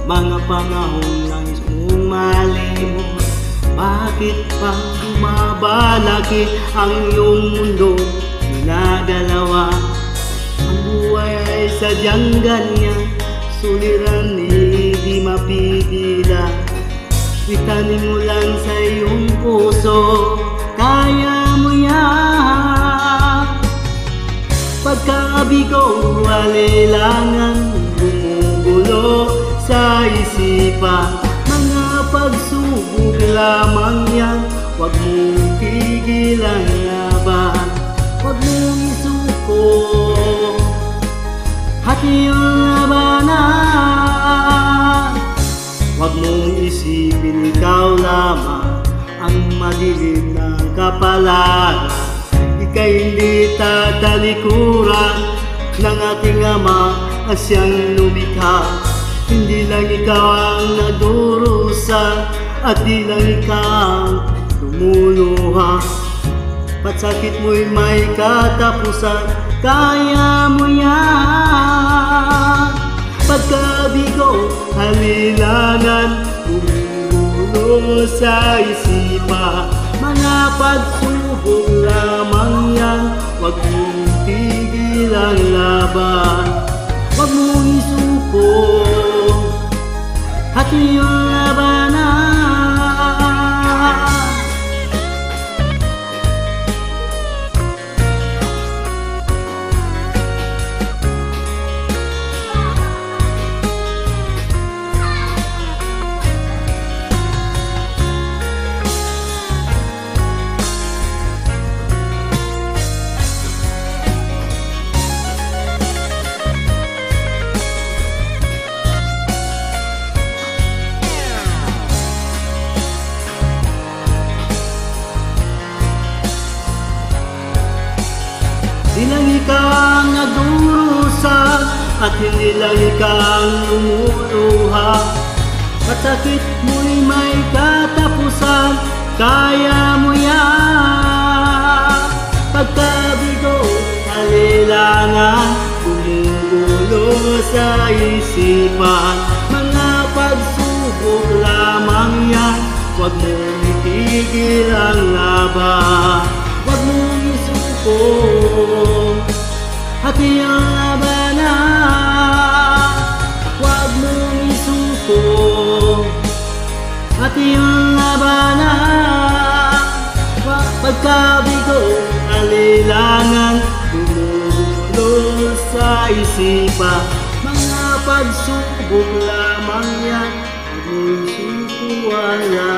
mga panahong nais mong malimot. Bakit pang bumabalaki ang iyong mundo ginagalawa? Ang buhay ay sadyang ganyan, suliranin di mapigilan. Itanim mo lang sa iyong puso, kaya mo yan. Pagkabigo, alilangan, bumubulo sa isipan. Mga pagsubok lamang yan, huwag mong tigil ang laban. Huwag mong isuko, hati ang labanan. Huwag mong isipin ikaw lamang ang madilim ng kapalaran. Ika'y hindi tatalikuran ng ating Ama na siyang lumikha. Hindi lang ikaw ang nadurusa at di lang ikaw ang lumuluha. Pagsakit mo'y may katapusan, kaya mo yan. Pagkabigo, halilangan, bumubulo sa isipan. Mga pagsubok lamang yan, huwag mong tigil ang laban. Huwag mong isuko, hati yung labanan. Di lang ikaw ang nagdurusa at hindi lang ikaw ang lumuluha. Pagsakit mo'y may katapusan, kaya mo yan. Pagkabigo, alilangan, bumubulo sa isipan. Mga pagsubok lamang yan, huwag mong itigil ang laban. Huwag mong isuko, hati ang labanan. Huwag mong isuko, hati ang labanan. Pagkabigo, alilangan, bumubulo sa isipan. Mga pagsubok lamang yan, huwag mong isuko ang labanan.